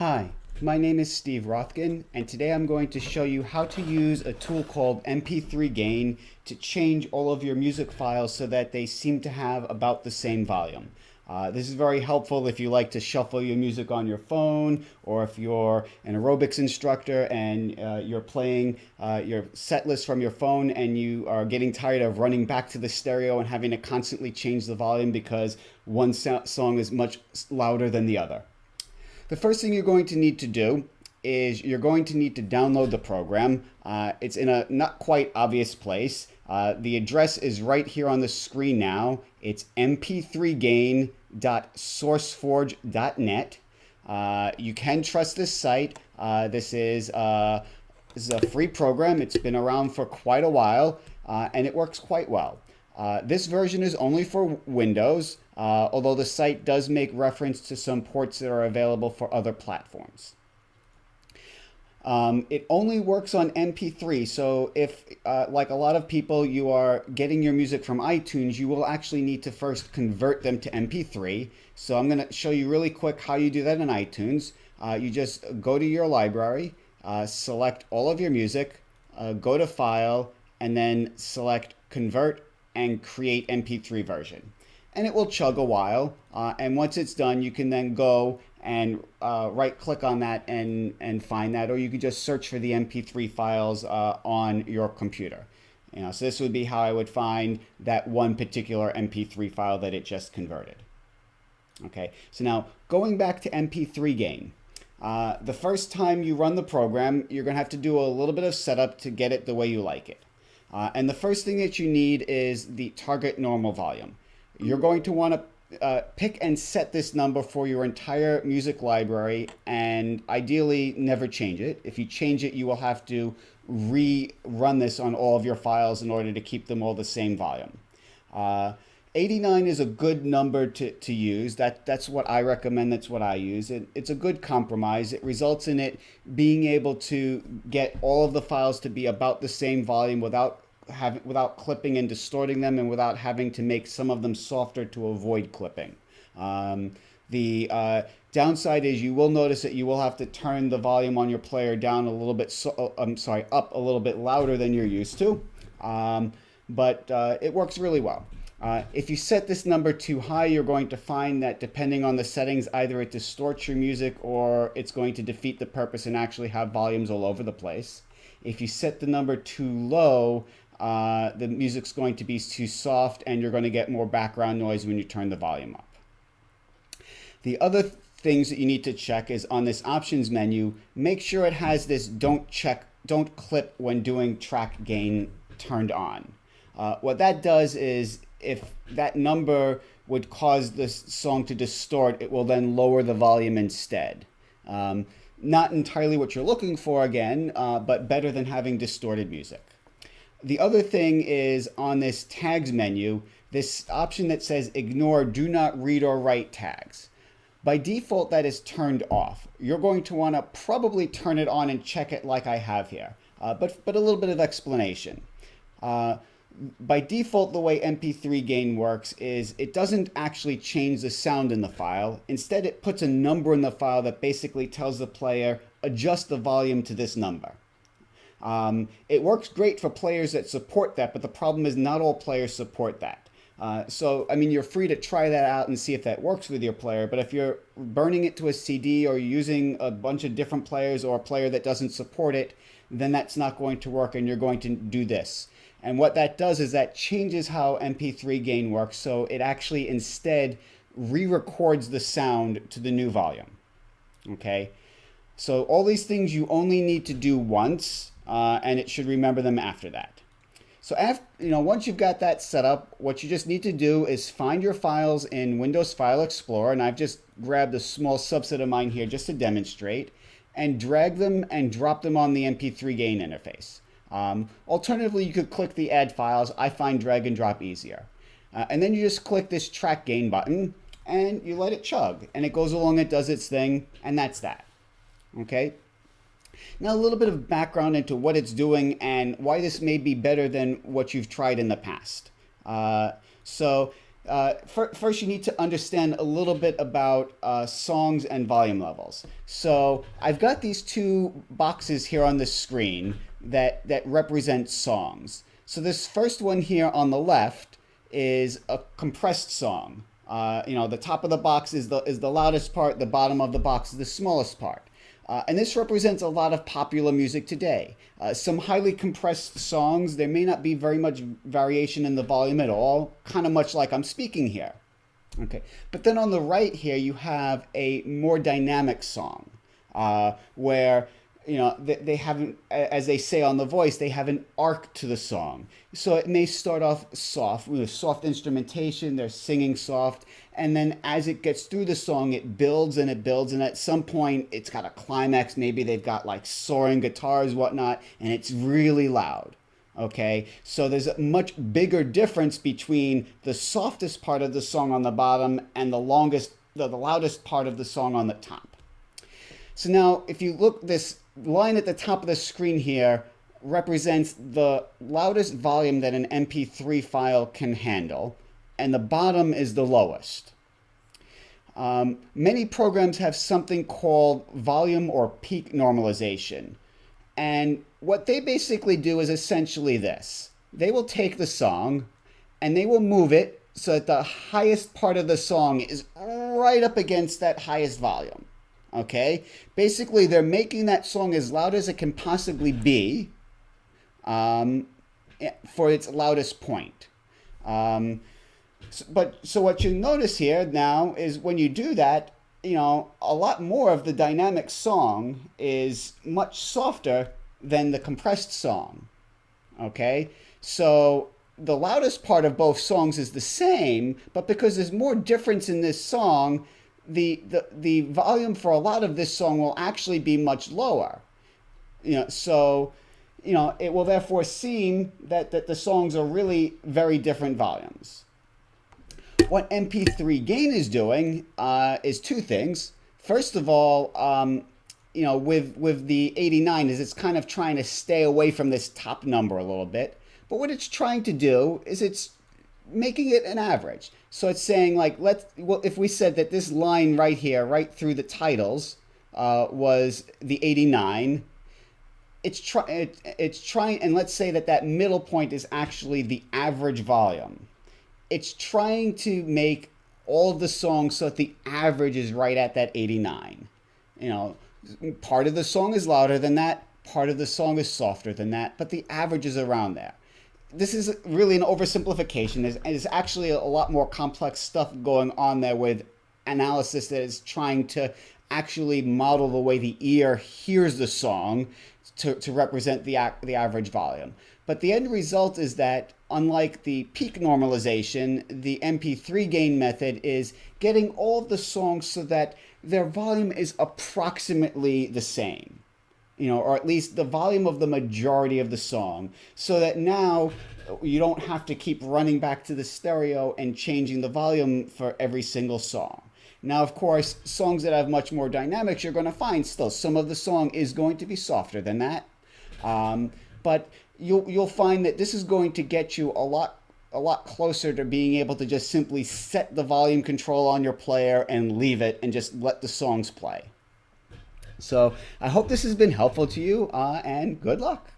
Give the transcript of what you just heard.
Hi, my name is Steve Rothkin, and today I'm going to show you how to use a tool called mp3gain to change all of your music files so that they seem to have about the same volume. This is very helpful if you like to shuffle your music on your phone, or if you're an aerobics instructor and you're playing your set list from your phone and you are getting tired of running back to the stereo and having to constantly change the volume because one song is much louder than the other. The first thing you're going to need to do is you're going to need to download the program. It's in a not quite obvious place. The address is right here on the screen now. It's mp3gain.sourceforge.net. You can trust this site. This is a free program. It's been around for quite a while, and it works quite well. This version is only for Windows, although the site does make reference to some ports that are available for other platforms. It only works on MP3, so if, like a lot of people, you are getting your music from iTunes, you will actually need to first convert them to MP3. So I'm going to show you really quick how you do that in iTunes. You just go to your library, select all of your music, go to File, and then select Convert and create MP3 version. And it will chug a while, and once it's done, you can then go and right click on that and find that, or you could just search for the MP3 files on your computer. So this would be how I would find that one particular MP3 file that it just converted. Okay, so now going back to mp3gain. The first time you run the program, you're going to have to do a little bit of setup to get it the way you like it. And the first thing that you need is the target normal volume. You're going to want to pick and set this number for your entire music library, and ideally never change it. If you change it, you will have to rerun this on all of your files in order to keep them all the same volume. 89 is a good number to use. That's what I recommend. That's what I use. It's a good compromise. It results in it being able to get all of the files to be about the same volume without clipping and distorting them, and without having to make some of them softer to avoid clipping. The downside is you will notice that you will have to turn the volume on your player down a little bit. Up a little bit louder than you're used to, but it works really well. If you set this number too high, you're going to find that depending on the settings, either it distorts your music or it's going to defeat the purpose and actually have volumes all over the place. If you set the number too low, the music's going to be too soft and you're going to get more background noise when you turn the volume up. The other things that you need to check is on this options menu, make sure it has this don't clip when doing track gain turned on. What that does is if that number would cause the song to distort, it will then lower the volume instead. Not entirely what you're looking for again, but better than having distorted music. The other thing is on this tags menu, this option that says ignore do not read or write tags. By default, that is turned off. You're going to want to probably turn it on and check it like I have here, but a little bit of explanation. By default, the way mp3gain works is it doesn't actually change the sound in the file. Instead, it puts a number in the file that basically tells the player, adjust the volume to this number. It works great for players that support that, but the problem is not all players support that. So, I mean, you're free to try that out and see if that works with your player, but if you're burning it to a CD or you're using a bunch of different players or a player that doesn't support it, then that's not going to work and you're going to do this. And what that does is that changes how mp3gain works, so it actually instead re-records the sound to the new volume. Okay? So all these things you only need to do once, and it should remember them after that. So once you've got that set up, what you just need to do is find your files in Windows File Explorer, and I've just grabbed a small subset of mine here just to demonstrate, and drag them and drop them on the mp3gain interface. Alternatively, you could click the Add Files. I find drag and drop easier. And then you just click this Track Gain button, and you let it chug, and it goes along, it does its thing, and that's that. Okay? Now a little bit of background into what it's doing and why this may be better than what you've tried in the past. So First, you need to understand a little bit about songs and volume levels. So I've got these two boxes here on the screen that represent songs. So this first one here on the left is a compressed song. The top of the box is the loudest part. The bottom of the box is the smallest part. And this represents a lot of popular music today. Some highly compressed songs, there may not be very much variation in the volume at all, kind of much like I'm speaking here. Okay, but then on the right here, you have a more dynamic song where they haven't, as they say on The Voice, they have an arc to the song. So it may start off soft with soft instrumentation, they're singing soft, and then as it gets through the song, it builds and it builds, and at some point it's got a climax. Maybe they've got like soaring guitars, whatnot, and it's really loud. Okay, so there's a much bigger difference between the softest part of the song on the bottom and the loudest part of the song on the top. So now, if you look, this line at the top of the screen here represents the loudest volume that an MP3 file can handle, and the bottom is the lowest. Many programs have something called volume or peak normalization. And what they basically do is essentially this. They will take the song and they will move it so that the highest part of the song is right up against that highest volume. Okay? Basically, they're making that song as loud as it can possibly be for its loudest point. So what you notice here now is when you do that, a lot more of the dynamic song is much softer than the compressed song. Okay? So the loudest part of both songs is the same, but because there's more difference in this song, the volume for a lot of this song will actually be much lower. So it will therefore seem that the songs are really very different volumes. What mp3gain is doing is two things. First of all, with the 89 is it's kind of trying to stay away from this top number a little bit. But what it's trying to do is it's making it an average. So it's saying like, if we said that this line right here, right through the titles, was the 89, it's trying, and let's say that middle point is actually the average volume. It's trying to make all of the songs so that the average is right at that 89. Part of the song is louder than that, part of the song is softer than that, but the average is around there. This is really an oversimplification. There's actually a lot more complex stuff going on there with analysis that is trying to actually model the way the ear hears the song to represent the average volume. But the end result is that, unlike the peak normalization, the mp3gain method is getting all of the songs so that their volume is approximately the same. Or at least the volume of the majority of the song, so that now you don't have to keep running back to the stereo and changing the volume for every single song. Now, of course, songs that have much more dynamics, you're going to find still some of the song is going to be softer than that. But you'll find that this is going to get you a lot closer to being able to just simply set the volume control on your player and leave it and just let the songs play. So I hope this has been helpful to you, and good luck.